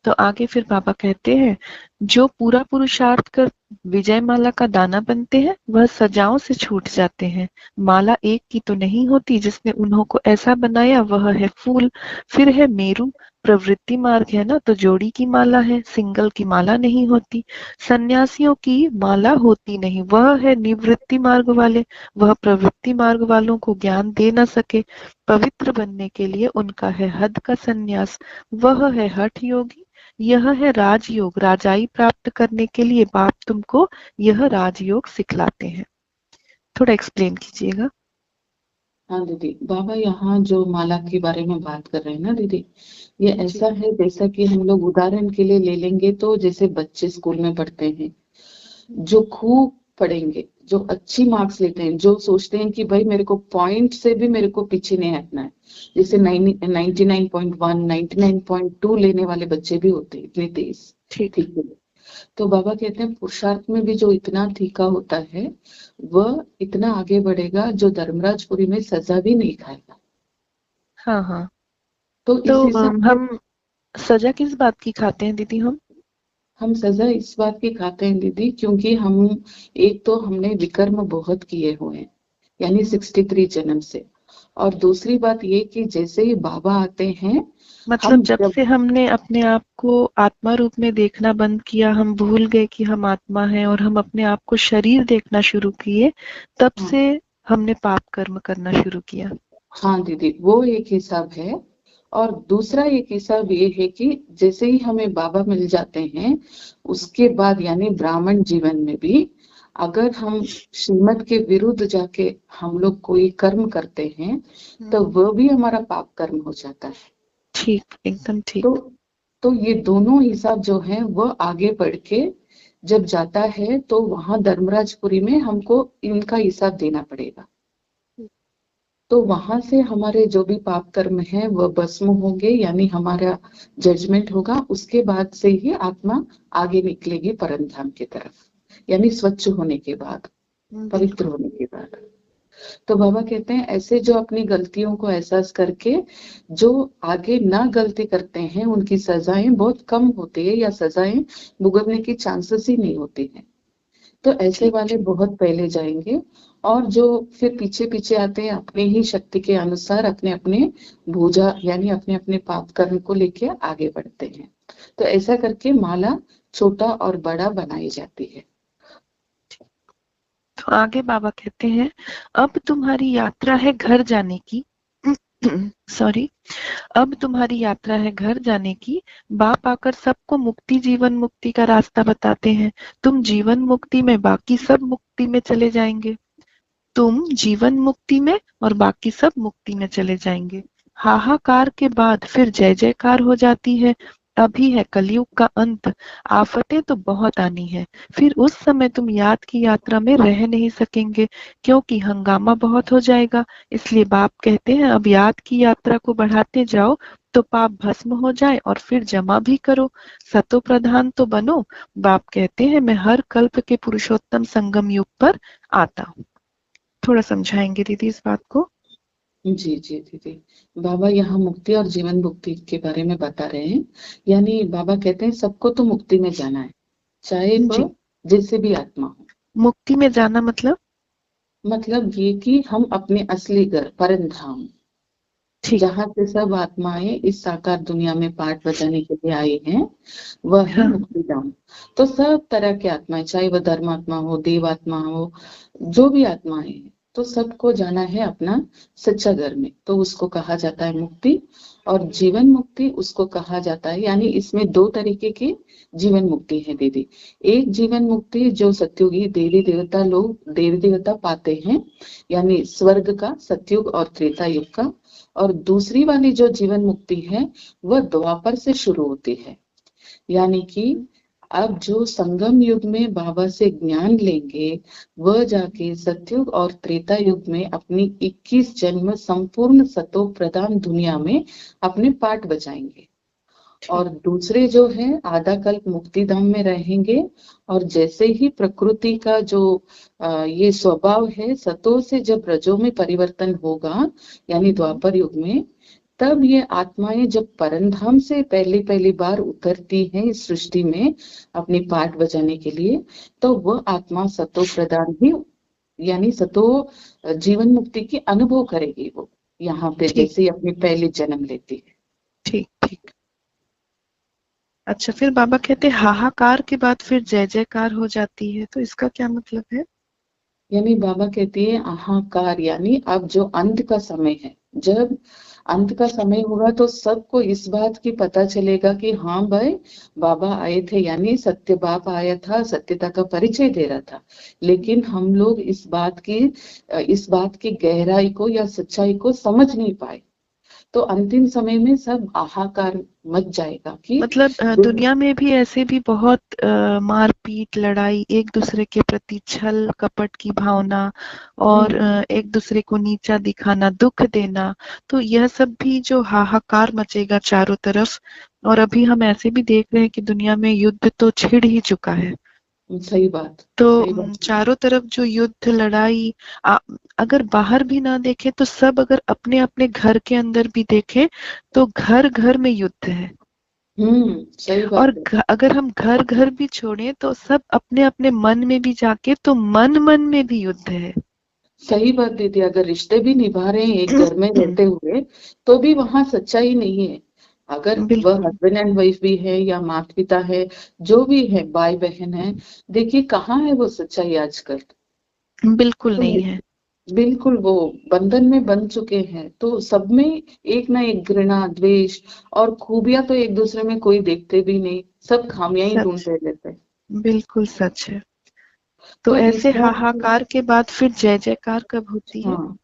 तो आगे फिर बाबा कहते हैं, जो पूरा पुरुषार्थ कर विजय माला का दाना बनते हैं, वह सजाओं से छूट जाते हैं। माला एक की तो नहीं होती, जिसने उन्हों को ऐसा बनाया वह है फूल। फिर है मेरू, प्रवृत्ति मार्ग है ना, तो जोड़ी की माला है, सिंगल की माला नहीं होती। सन्यासियों की माला होती नहीं, वह है निवृत्ति मार्ग वाले, वह प्रवृत्ति मार्ग वालों को ज्ञान दे न सके। पवित्र बनने के लिए उनका है हद का सन्यास, वह है हठ योगी। यह है राजयोग, राजाई प्राप्त करने के लिए बाप तुमको यह राजयोग सिखलाते हैं। थोड़ा एक्सप्लेन कीजिएगा। हाँ दीदी, बाबा यहाँ जो माला के बारे में बात कर रहे हैं ना दीदी, ये जी। ऐसा है जैसा कि हम लोग उदाहरण के लिए ले लेंगे, तो जैसे बच्चे स्कूल में पढ़ते हैं, जो खूब पढ़ेंगे, जो अच्छी मार्क्स लेते हैं, जो सोचते हैं कि भाई मेरे को पॉइंट से भी मेरे को पीछे नहीं हटना है, जैसे 99.1 99.2 लेने वाले बच्चे भी होते हैं, इतने तेज। ठीक। ठीक है, तो बाबा कहते हैं पुरुषार्थ में भी जो इतना तीखा होता है, वह इतना आगे बढ़ेगा जो धर्मराजपुरी में सजा भी नहीं खाएगा। हाँ हाँ। तो तो इस हिसाब से हम सजा किस बात की खाते हैं दीदी हम? हम सजा इस बात की खाते हैं दीदी, क्योंकि हम एक तो हमने विकर्म बहुत किए हुए हैं, यानी 63 जन्म से। और दूसरी बात ये कि जैसे ही बाबा आते हैं, मतलब हम जब जब से हमने अपने आप को आत्मा रूप में देखना बंद किया, हम भूल गए कि हम आत्मा हैं और हम अपने आप को शरीर देखना शुरू किए, तब हाँ, से हमने पाप कर्म करना शुरू किया। हाँ दीदी, वो एक हिसाब है। और दूसरा एक हिसाब ये है कि जैसे ही हमें बाबा मिल जाते हैं, उसके बाद यानी ब्राह्मण जीवन में भी अगर हम श्रीमत के विरुद्ध जाके हम लोग कोई कर्म करते हैं, तो वह भी हमारा पाप कर्म हो जाता है। ठीक, एकदम ठीक। तो तो ये दोनों हिसाब जो है वह आगे बढ़ के जब जाता है, तो वहां धर्मराजपुरी में हमको इनका हिसाब देना पड़ेगा। तो वहां से हमारे जो भी पाप कर्म है वह भस्म होंगे, यानी हमारा जजमेंट होगा। उसके बाद से ही आत्मा आगे निकलेगी परम धाम की तरफ, यानी स्वच्छ होने के बाद, पवित्र बिल्कुल। होने के बाद। तो बाबा कहते हैं ऐसे जो अपनी गलतियों को एहसास करके जो आगे ना गलती करते हैं, उनकी सजाएं बहुत कम होती है, या सजाएं भुगतने की चांसेस ही नहीं होती है। तो ऐसे ठीक। वाले बहुत पहले जाएंगे, और जो फिर पीछे पीछे आते हैं अपनी ही शक्ति के अनुसार अपने अपने भूजा यानी अपने अपने पाप कर्म को लेके आगे बढ़ते हैं। तो ऐसा करके माला छोटा और बड़ा बनाई जाती है। तो आगे बाबा कहते हैं, अब तुम्हारी यात्रा है घर जाने की। सॉरी। अब तुम्हारी यात्रा है घर जाने की। बाप आकर सबको मुक्ति, जीवन मुक्ति का रास्ता बताते हैं। तुम जीवन मुक्ति में, बाकी सब मुक्ति में चले जाएंगे। तुम जीवन मुक्ति में और बाकी सब मुक्ति में चले जाएंगे। हाहाकार के बाद फिर जय जयकार हो जाती है। अभी है कलयुग का अंत, आफतें तो बहुत आनी है, फिर उस समय तुम याद की यात्रा में रह नहीं सकेंगे, क्योंकि हंगामा बहुत हो जाएगा। इसलिए बाप कहते हैं अब याद की यात्रा को बढ़ाते जाओ तो पाप भस्म हो जाए और फिर जमा भी करो, सतो प्रधान तो बनो। बाप कहते हैं मैं हर कल्प के पुरुषोत्तम संगम युग पर आता हूँ। थोड़ा समझाएंगे दीदी इस बात को? जी जी दीदी। बाबा यहाँ मुक्ति और जीवन मुक्ति के बारे में बता रहे हैं। यानी बाबा कहते हैं सबको तो मुक्ति में जाना है, चाहे जी। वह जैसे भी आत्मा हो। मुक्ति में जाना मतलब? मतलब ये कि हम अपने असली घर परम धाम, ठीक। जहाँ से सब आत्माएं इस साकार दुनिया में पाठ बजाने के लिए आई हैं, वह है हाँ। मुक्ति धाम। तो सब तरह के आत्माएं, चाहे वह धर्मात्मा हो, देवात्मा हो, जो भी आत्माएं हैं, तो सबको जाना है अपना सच्चा घर में, तो उसको कहा जाता है मुक्ति। और जीवन मुक्ति उसको कहा जाता है, यानी इसमें दो तरीके की जीवन मुक्ति है दीदी। एक जीवन मुक्ति जो सत्युगी देवी देवता लोग देवी देवता पाते हैं, यानी स्वर्ग का, सतयुग और त्रेता युग का। और दूसरी वाली जो जीवन मुक्ति है वह द्वापर से शुरू होती है, यानी कि अब जो संगम युग में बाबा से ज्ञान लेंगे वह जाके सतयुग और त्रेता युग में अपनी 21 जन्म संपूर्ण सतो प्रधान दुनिया में अपने पाठ बजाएंगे। और दूसरे जो है आधा कल्प मुक्ति धाम में रहेंगे। और जैसे ही प्रकृति का जो ये स्वभाव है, सतो से जब रजो में परिवर्तन होगा, यानी द्वापर युग में, तब ये आत्माएं जब परमधाम से पहली बार उतरती हैं इस सृष्टि में अपनी पाठ बजाने के लिए, तो वह आत्मा सतो प्रधान ही, यानी सतो जीवन मुक्ति की अनुभव करेगी वो यहाँ पे, जैसे ही अपनी पहली जन्म लेती है। ठीक ठीक। अच्छा, फिर बाबा कहते हैं हाहाकार के बाद फिर जय जयकार हो जाती है, तो इसका क्या मतलब है? यानी बाबा कहती है हाहाकार, यानी अब जो अंत का समय है, जब अंत का समय होगा तो सबको इस बात की पता चलेगा कि हाँ भाई बाबा आए थे, यानी सत्य बाप आया था, सत्यता का परिचय दे रहा था। लेकिन हम लोग इस बात की गहराई को या सच्चाई को समझ नहीं पाए, तो अंतिम समय में सब हाहाकार मच जाएगा कि मतलब दुनिया में भी ऐसे भी बहुत मारपीट, लड़ाई, एक दूसरे के प्रति छल कपट की भावना और एक दूसरे को नीचा दिखाना, दुख देना, तो यह सब भी जो हाहाकार मचेगा चारों तरफ। और अभी हम ऐसे भी देख रहे हैं कि दुनिया में युद्ध तो छिड़ ही चुका है। सही बात, तो सही बात। चारों तरफ जो युद्ध लड़ाई, अगर बाहर भी ना देखे तो सब अगर अपने अपने घर के अंदर भी देखे तो घर घर में युद्ध है। सही और बात है। अगर हम घर घर भी छोड़े तो सब अपने अपने मन में भी जाके तो मन मन में भी युद्ध है। सही बात दीदी, अगर रिश्ते भी निभा रहे हैं एक घर में रहते हुए तो भी वहां सच्चाई नहीं है। अगर वह बिल्कुल हस्बैंड एंड वाइफ भी है या माता पिता है, जो भी है, भाई बहन है, देखिए कहाँ है वो सच्चाई आजकल। बिल्कुल तो नहीं है। बिल्कुल वो बंधन में बन चुके हैं, तो सब में एक ना एक घृणा, द्वेष और खूबियां तो एक दूसरे में कोई देखते भी नहीं, सब खामियां ही सच, ढूंढते रहते हैं। बिल्कुल सच है। तो तो इस ऐसे बात, हाहाकार के बाद फिर जय जयकार कब होती है? हाँ,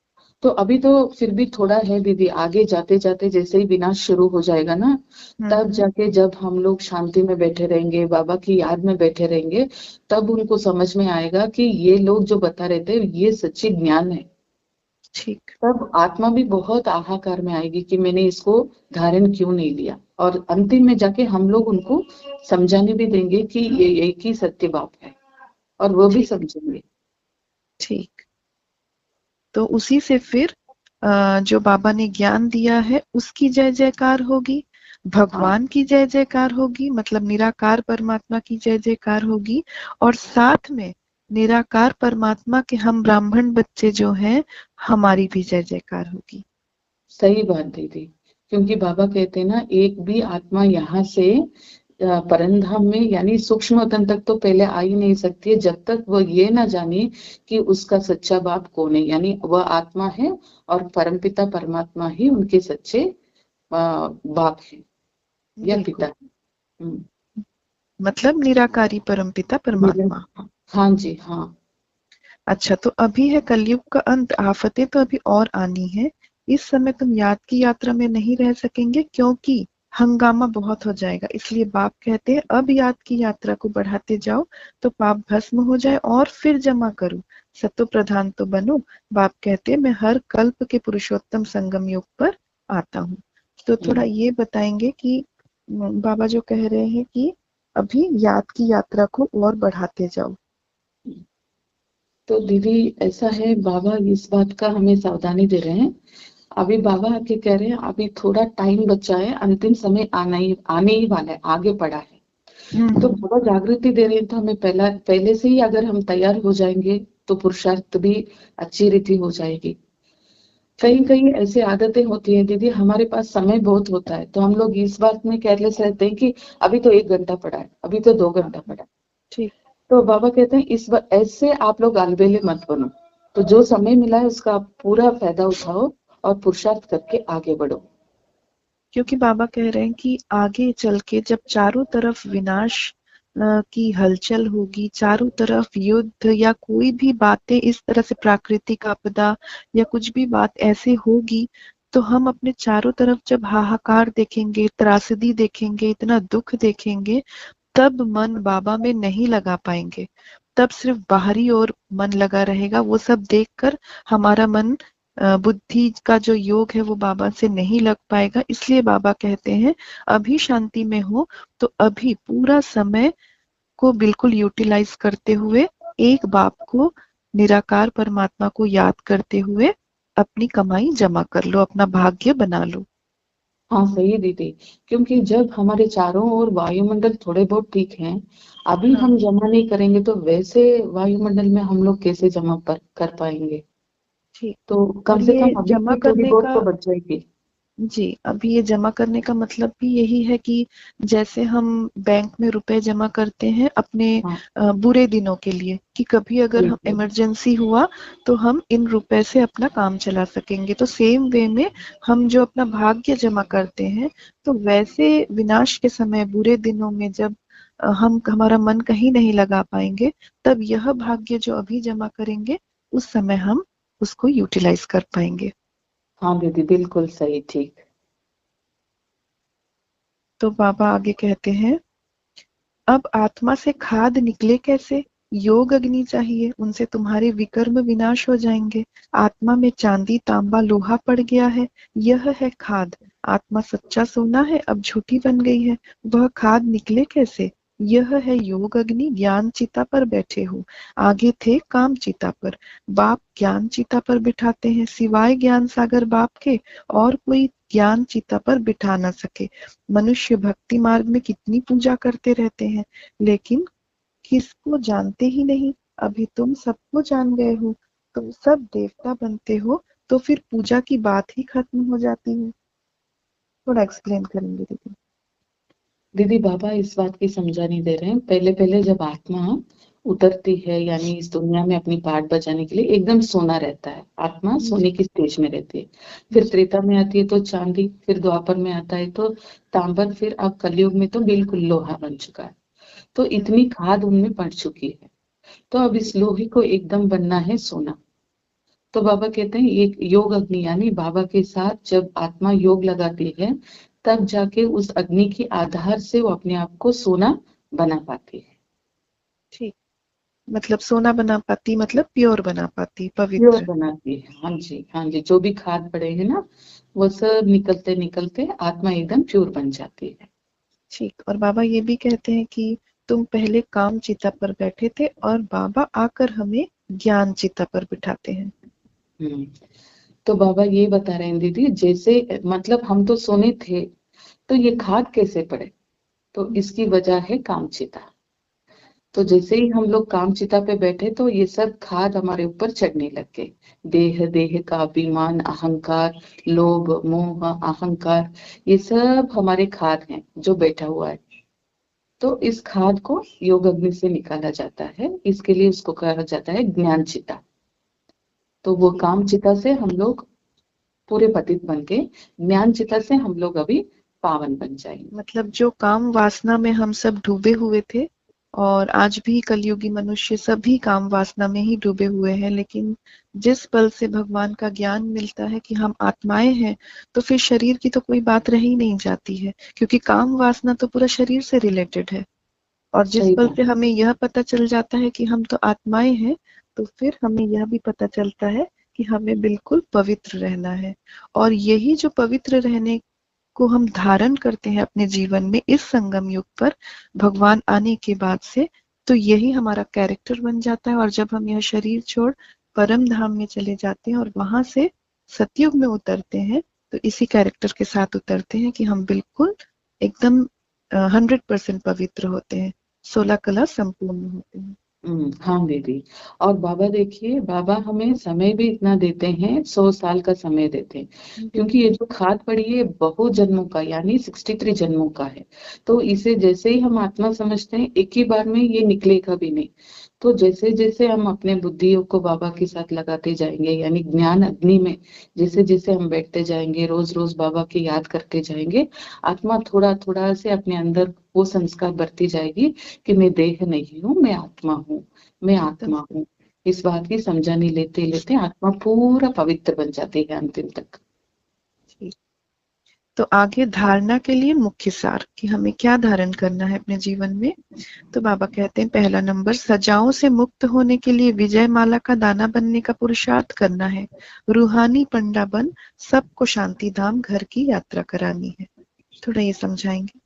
तो अभी तो फिर भी थोड़ा है दीदी, आगे जाते जाते जैसे ही विनाश शुरू हो जाएगा ना, तब हम्म। जाके जब हम लोग शांति में बैठे रहेंगे, बाबा की याद में बैठे रहेंगे, तब उनको समझ में आएगा कि ये लोग जो बता रहे थे ये सच्ची ज्ञान है। ठीक। तब आत्मा भी बहुत हाहाकार में आएगी कि मैंने इसको धारण क्यों नहीं लिया, और अंतिम में जाके हम लोग उनको समझाने भी देंगे कि ये एक ही सत्य बात है, और वो भी ठीक। समझेंगे। ठीक। तो उसी से फिर जो बाबा ने ज्ञान दिया है उसकी जय जयकार होगी, हाँ, भगवान की जय जयकार होगी, मतलब निराकार परमात्मा की जय जयकार होगी, और साथ में निराकार परमात्मा के हम ब्राह्मण बच्चे जो हैं हमारी भी जय जयकार होगी। सही बात दीदी, क्योंकि बाबा कहते हैं ना, एक भी आत्मा यहाँ से परमधाम में यानी सूक्ष्म वतन तक तो पहले आ ही नहीं सकती है जब तक वह ये ना जाने कि उसका सच्चा बाप कौन है, यानी वह आत्मा है और परमपिता परमात्मा ही उनके सच्चे बाप है या पिता बिल्कुल, है। हम्म, मतलब निराकारी परमपिता परमात्मा। हाँ जी, हाँ। अच्छा, तो अभी है कलयुग का अंत, आफतें तो अभी और आनी है। इस समय तुम याद की यात्रा में नहीं रह सकेंगे, क्योंकि हंगामा बहुत हो जाएगा। इसलिए बाप कहते हैं अब याद की यात्रा को बढ़ाते जाओ तो पाप भस्म हो जाए और फिर जमा करो, सत्व प्रधान तो बनो। बाप कहते हैं मैं हर कल्प के पुरुषोत्तम संगम युग पर आता हूँ। तो थोड़ा ये बताएंगे कि बाबा जो कह रहे हैं कि अभी याद की यात्रा को और बढ़ाते जाओ। तो दीदी ऐसा है, बाबा इस बात का हमें सावधानी दे रहे हैं। अभी बाबा आके कह रहे हैं अभी थोड़ा टाइम बचा है, अंतिम समय आने ही वाला है, आगे बढ़ा है। तो बाबा जागृति दे रहे हैं, तो हमें पहले से ही अगर हम तैयार हो जाएंगे तो पुरुषार्थ भी अच्छी रीति हो जाएगी। कहीं कहीं ऐसी आदतें होती है दीदी, हमारे पास समय बहुत होता है तो हम लोग इस बात में केयरलेस रहते हैं कि अभी तो 1 घंटा पड़ा है, अभी तो 2 घंटा पड़ा है। ठीक। तो बाबा कहते हैं इस बार ऐसे आप लोग अलबेले मत बनो, तो जो समय मिला है उसका आप पूरा फायदा उठाओ और पुरुषार्थ करके आगे बढ़ो। क्योंकि बाबा कह रहे हैं कि आगे चल के जब चारों तरफ विनाश की हलचल होगी, चारों तरफ युद्ध या कोई भी बातें इस तरह से प्राकृतिक आपदा या कुछ भी बात ऐसे होगी, तो हम अपने चारों तरफ जब हाहाकार देखेंगे, त्रासदी देखेंगे, इतना दुख देखेंगे, तब मन बाबा में नहीं लगा पाएंगे। तब सिर्फ बाहरी ओर मन लगा रहेगा। वो सब देखकर हमारा मन बुद्धि का जो योग है वो बाबा से नहीं लग पाएगा। इसलिए बाबा कहते हैं अभी शांति में हो तो अभी पूरा समय को बिल्कुल यूटिलाइज करते हुए एक बाप को, निराकार परमात्मा को याद करते हुए अपनी कमाई जमा कर लो, अपना भाग्य बना लो। हाँ सही दीदी, क्योंकि जब हमारे चारों ओर वायुमंडल थोड़े बहुत ठीक हैं, अभी हाँ। हम जमा नहीं करेंगे तो वैसे वायुमंडल में हम लोग कैसे जमा कर पाएंगे। ठीक। तो कम और से ये कम अभी जमा की थोड़ी करने बहुत का, तो बच जाएगी। जी, अभी ये जमा करने का मतलब भी यही है कि जैसे हम बैंक में रुपए जमा करते हैं अपने हाँ बुरे दिनों के लिए, कि कभी अगर हम बिल्कुल। इमरजेंसी हुआ तो हम इन रुपए से अपना काम चला सकेंगे। तो सेम वे में हम जो अपना भाग्य जमा करते हैं, तो वैसे विनाश के समय, बुरे दिनों में जब हम हमारा मन कहीं नहीं लगा पाएंगे, तब यह भाग्य जो अभी जमा करेंगे उस समय हम उसको यूटिलाइज कर पाएंगे। हाँ दीदी बिल्कुल सही, ठीक। तो बाबा आगे कहते हैं अब आत्मा से खाद निकले कैसे? योग अग्नि चाहिए, उनसे तुम्हारे विकर्म विनाश हो जाएंगे। आत्मा में चांदी तांबा लोहा पड़ गया है, यह है खाद। आत्मा सच्चा सोना है, अब झूठी बन गई है, वह खाद निकले कैसे? यह है योग अग्नि, ज्ञान चिता पर बैठे हो। आगे थे काम चिता पर, बाप ज्ञान चिता पर बिठाते हैं। सिवाय ज्ञान सागर बाप के और कोई ज्ञान चिता पर बिठा न सके। मनुष्य भक्ति मार्ग में कितनी पूजा करते रहते हैं, लेकिन किसको जानते ही नहीं। अभी तुम सबको जान गए हो, तुम सब देवता बनते हो, तो फिर पूजा की बात ही खत्म हो जाती है। थोड़ा एक्सप्लेन करेंगे दीदी। दीदी बाबा इस बात की समझानी दे रहे हैं, पहले पहले जब आत्मा उतरती है यानी इस दुनिया में अपनी पार्ट बजाने के लिए एकदम सोना रहता है, आत्मा सोने की स्टेज में रहती है। फिर त्रेता में आती है तो चांदी, फिर द्वापर में आता है तो तांबर, फिर अब कलयुग में तो बिल्कुल लोहा बन चुका है। तो इतनी खाद उनमें पड़ चुकी है, तो अब इस लोहे को एकदम बनना है सोना। तो बाबा कहते हैं एक योग अग्नि, यानी बाबा के साथ जब आत्मा योग लगाती है तब जाके उस अग्नि के आधार से वो अपने आप को सोना बना पाती है। ठीक। मतलब सोना बना पाती, मतलब प्योर बना पाती, प्योर पवित्र। बनाती है, हाँ जी हाँ जी, जो भी खाद पड़े हैं ना वो सब निकलते निकलते आत्मा एकदम प्योर बन जाती है। ठीक। और बाबा ये भी कहते हैं कि तुम पहले काम चिता पर बैठे थे और बाबा आकर हमें ज्ञान चिता पर बिठाते हैं। हम्म। तो बाबा ये बता रहे हैं दीदी, जैसे मतलब हम तो सोने थे तो ये खाद कैसे पड़े, तो इसकी वजह है कामचिता। तो जैसे ही हम लोग कामचिता पे बैठे तो ये सब खाद हमारे ऊपर चढ़ने लग गए। देह, देह का अभिमान, अहंकार, लोभ, मोह, अहंकार, ये सब हमारे खाद हैं जो बैठा हुआ है। तो इस खाद को योग अग्नि से निकाला जाता है, इसके लिए उसको कहा जाता है ज्ञान चिता। तो वो काम चिता से हम लोग पूरे पतित बन के, ज्ञान चिता से हम लोग अभी पावन बन जाएंगे। मतलब जो काम वासना में हम सब डूबे हुए थे और आज भी कलयुगी मनुष्य सभी काम वासना में ही डूबे हुए हैं। लेकिन जिस पल से भगवान का ज्ञान मिलता है कि हम आत्माएं हैं, तो फिर शरीर की तो कोई बात रह ही नहीं जाती है, क्योंकि काम वासना तो पूरा शरीर से रिलेटेड है। और जिस सही पल बात। से हमें यह पता चल जाता है कि हम तो आत्माएं हैं, तो फिर हमें यह भी पता चलता है कि हमें बिल्कुल पवित्र रहना है। और यही जो पवित्र रहने को हम धारण करते हैं अपने जीवन में इस संगम युग पर भगवान आने के बाद से, तो यही हमारा कैरेक्टर बन जाता है। और जब हम यह शरीर छोड़ परम धाम में चले जाते हैं और वहां से सतयुग में उतरते हैं, तो इसी कैरेक्टर के साथ उतरते हैं कि हम बिल्कुल एकदम 100% पवित्र होते हैं, 16 कला संपूर्ण होते हैं। हाँ दीदी। और बाबा देखिए, बाबा हमें समय भी इतना देते हैं, 100 साल का समय देते हैं, क्योंकि ये जो खाद पड़ी है बहुत जन्मों का, यानी 63 जन्मों का है। तो इसे जैसे ही हम आत्मा समझते हैं, एक ही बार में ये निकलेगा भी नहीं। तो जैसे जैसे हम अपने बुद्धियों को बाबा के साथ लगाते जाएंगे, यानी ज्ञान अग्नि में जैसे जैसे हम बैठते जाएंगे, रोज रोज बाबा की याद करते जाएंगे, आत्मा थोड़ा थोड़ा से अपने अंदर वो संस्कार बढ़ती जाएगी कि मैं देह नहीं हूँ, मैं आत्मा हूँ, मैं एकदम आत्मा हूँ। इस बात की समझानी लेते लेते आत्मा पूरा पवित्र बन जाती है अंतिम तक। सही। तो आगे धारणा के लिए मुख्य सार कि हमें क्या धारण करना है अपने जीवन में। तो बाबा कहते हैं पहला नंबर, सजाओं से मुक्त होने के लिए विजय माला का दाना बनने का पुरुषार्थ करना है। रूहानी पंडा बन सबको शांति धाम घर की यात्रा करानी है। थोड़ा ये समझाएंगे।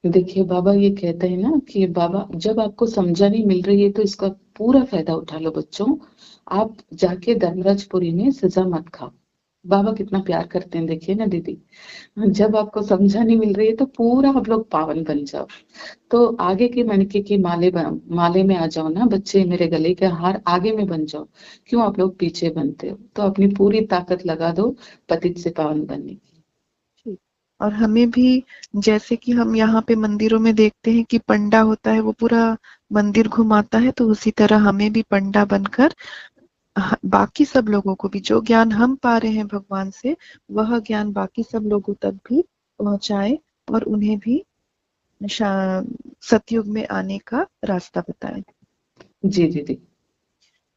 देखिए, बाबा ये कहते हैं ना कि बाबा जब आपको समझा नहीं मिल रही है तो इसका पूरा फायदा उठा लो बच्चों। आप जाके धर्मराजपुरी में सजा मत खाओ। बाबा कितना प्यार करते हैं, देखिए ना दीदी। जब आपको समझा नहीं मिल रही है तो पूरा आप लोग पावन बन जाओ। तो आगे के मणके की माले में आ जाओ ना बच्चे, मेरे गले के हार आगे में बन जाओ। क्यों आप लोग पीछे बनते हो? तो अपनी पूरी ताकत लगा दो पतित से पावन बनने की। ठीक। और हमें भी, जैसे कि हम यहाँ पे मंदिरों में देखते हैं कि पंडा होता है वो पूरा मंदिर घुमाता है, तो उसी तरह हमें भी पंडा बनकर बाकी सब लोगों को भी जो ज्ञान हम पा रहे हैं भगवान से, वह ज्ञान बाकी सब लोगों तक भी पहुंचाए और उन्हें भी सतयुग में आने का रास्ता बताएं। जी दीदी।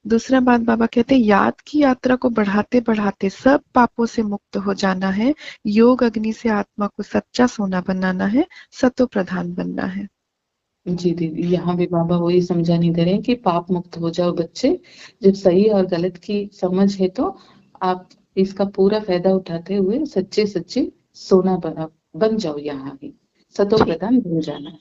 दूसरा बात बाबा कहते हैं, याद की यात्रा को बढ़ाते बढ़ाते सब पापों से मुक्त हो जाना है। योग अग्नि से आत्मा को सच्चा सोना बनाना है, सतो प्रधान बनना है। जी दीदी, यहाँ भी बाबा वही समझाने दे रहे हैं कि पाप मुक्त हो जाओ बच्चे। जब सही और गलत की समझ है तो आप इसका पूरा फायदा उठाते हुए सच्चे सच्चे सोना बन जाओ, यहाँ ही सतो ठीक। प्रधान बन जाना है।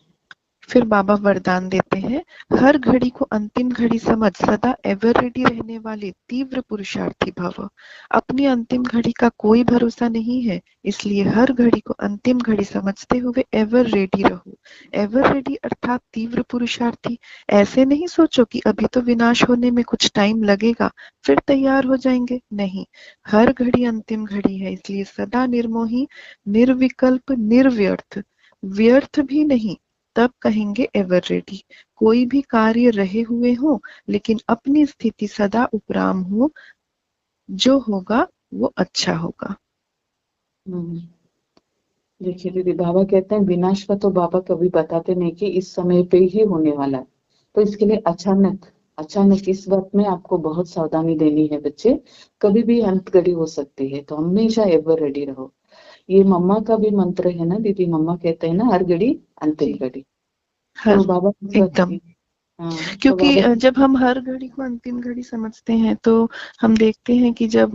फिर बाबा वरदान देते हैं, हर घड़ी को अंतिम घड़ी समझ सदा एवर रेडी रहने वाले तीव्र पुरुषार्थी भव। अपनी अंतिम घड़ी का कोई भरोसा नहीं है, इसलिए हर घड़ी को अंतिम घड़ी समझते हुए एवर रेडी रहो। एवर रेडी अर्थात तीव्र पुरुषार्थी। ऐसे नहीं सोचो कि अभी तो विनाश होने में कुछ टाइम लगेगा, फिर तैयार हो जाएंगे। नहीं, हर घड़ी अंतिम घड़ी है, इसलिए सदा निर्मोही, निर्विकल्प, निर्व्यर्थ, व्यर्थ भी नहीं, तब कहेंगे एवर रेडी। कोई भी कार्य रहे हुए हो, लेकिन अपनी स्थिति सदा उपराम हो, जो होगा वो अच्छा होगा। हम्म। देखिए दीदी, बाबा कहते हैं विनाश का तो बाबा कभी बताते नहीं कि इस समय पे ही होने वाला है। तो इसके लिए अचानक अचानक इस बात में आपको बहुत सावधानी देनी है बच्चे। कभी भी अंत घड़ी हो सकती है, तो हमेशा एवर रेडी रहो। ये मम्मा का भी मंत्र है ना दीदी, मम्मा कहते हैं ना हर घड़ी अंतिम जी। घड़ी। हर तो बाबा इस बात एकदम। की, हाँ तो क्योंकि बाबा। जब हम हर घड़ी को अंतिम घड़ी समझते हैं, तो हम देखते हैं कि जब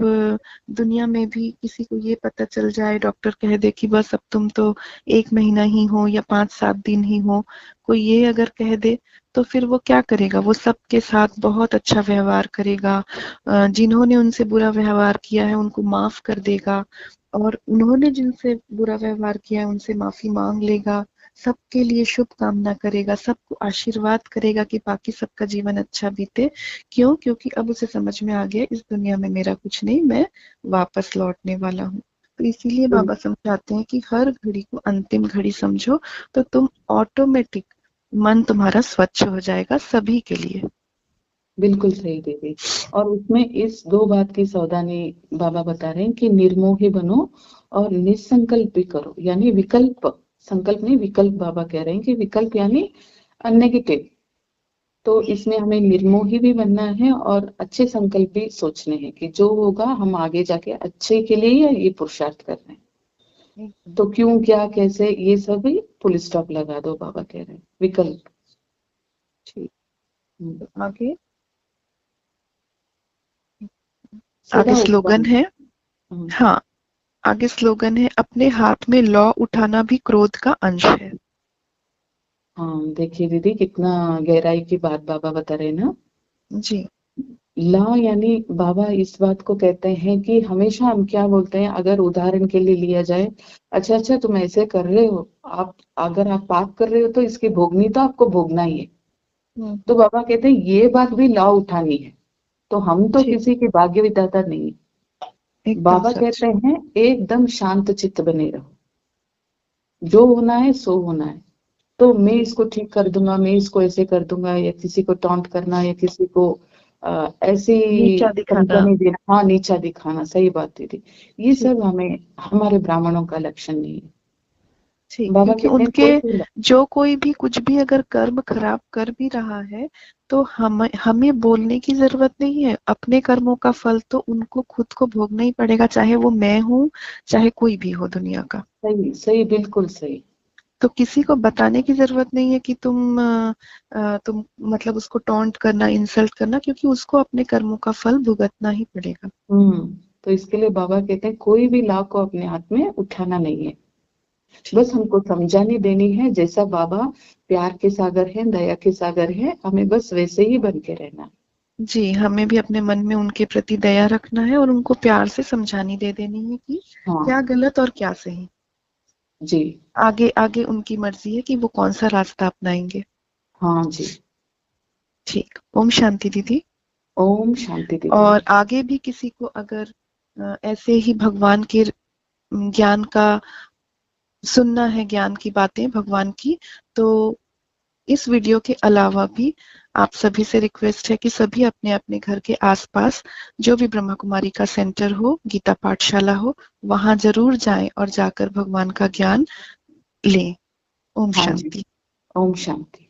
दुनिया में भी किसी को ये पता चल जाए, डॉक्टर कह दे कि बस अब तुम तो 1 महीना ही हो या 5-7 दिन ही हो, कोई ये अगर कह दे, तो फिर वो क्या करेगा? वो सबके साथ बहुत अच्छा व्यवहार करेगा। जिन्होंने उनसे बुरा व्यवहार किया है उनको माफ कर देगा, और उन्होंने जिनसे बुरा व्यवहार किया है उनसे माफी मांग लेगा, सबके लिए शुभ कामना करेगा, सबको आशीर्वाद करेगा कि बाकी सबका जीवन अच्छा बीते। क्यों? क्योंकि अब उसे समझ में आ गया इस दुनिया में मेरा कुछ नहीं, मैं वापस लौटने वाला हूँ। तो इसीलिए बाबा समझाते हैं कि हर घड़ी को अंतिम घड़ी समझो, तो तुम ऑटोमेटिक मन तुम्हारा स्वच्छ हो जाएगा सभी के लिए। बिल्कुल सही दीदी। और उसमें इस दो बात की सावधानी बाबा बता रहे हैं कि निर्मोही बनो और निसंकल्प भी करो, यानी विकल्प, संकल्प नहीं विकल्प। बाबा कह रहे हैं कि विकल्प यानी नेगेटिव, तो इसमें हमें निर्मोही भी बनना है और अच्छे संकल्प भी सोचने हैं कि जो होगा हम आगे जाके अच्छे के लिए ही ये पुरुषार्थ कर रहे हैं। तो क्यों, क्या, कैसे, ये सब ही फुल स्टॉप लगा दो, बाबा कह रहे हैं, विकल्प। ठीक। हम्म, तो आगे सदा स्लोगन उपवन। है, हाँ आगे स्लोगन है, अपने हाथ में लौ उठाना भी क्रोध का अंश है। हाँ देखिए दीदी, कितना गहराई की बात बाबा बता रहे हैं ना। जी लॉ यानी बाबा इस बात को कहते हैं कि हमेशा हम क्या बोलते हैं, अगर उदाहरण के लिए लिया जाए, अच्छा तुम ऐसे कर रहे हो, आप अगर आप पाप कर रहे हो तो इसकी भोगनी तो आपको भोगना ही है। तो बाबा कहते हैं ये बात भी लॉ उठानी है। तो हम तो ठीक, किसी के भाग्य विधाता नहीं। एकदम बाबा सच। कहते हैं एकदम शांत चित्त बने रहो, जो होना है सो होना है। तो मैं इसको ठीक कर दूंगा, मैं इसको ऐसे कर दूंगा, या किसी को टॉन्ट करना, या किसी को ऐसी नीचा दिखाना। समझाने देना, हाँ नीचा दिखाना, सही बात दीदी, ये ठीक सब हमें, हमारे ब्राह्मणों का लक्षण नहीं है। ठीक, बाबा क्योंकि कहते हैं उनके कोई भी जो कोई भी कुछ भी अगर कर्म खराब कर भी रहा है तो हमें बोलने की जरूरत नहीं है। अपने कर्मों का फल तो उनको खुद को भोगना ही पड़ेगा, चाहे वो मैं हूँ चाहे कोई भी हो दुनिया का। सही सही, बिल्कुल सही। तो किसी को बताने की जरूरत नहीं है कि तुम मतलब उसको टॉन्ट करना, इंसल्ट करना, क्योंकि उसको अपने कर्मों का फल भुगतना ही पड़ेगा। तो इसके लिए बाबा कहते हैं कोई भी लॉ को अपने हाथ में उठाना नहीं है, बस हमको समझानी देनी है। जैसा बाबा प्यार के सागर हैं, दया के सागर हैं, हमें बस वैसे ही बन के रहना है। जी, हमें भी अपने मन में उनके प्रति दया रखना है और उनको प्यार से समझानी दे देनी है कि क्या हाँ गलत और क्या सही। जी। आगे आगे उनकी मर्जी है कि वो कौन सा रास्ता अपनाएंगे। हाँ जी। ठीक, ओम शांति दीदी। ओम शांति दीदी। और आगे भी किसी को अगर ऐसे ही भगवान के ज्ञान का सुनना है, ज्ञान की बातें भगवान की, तो इस वीडियो के अलावा भी आप सभी से रिक्वेस्ट है कि सभी अपने अपने घर के आसपास जो भी ब्रह्मा कुमारी का सेंटर हो, गीता पाठशाला हो, वहां जरूर जाएं और जाकर भगवान का ज्ञान लें। ओम हाँ जी। शांति। ओम शांति।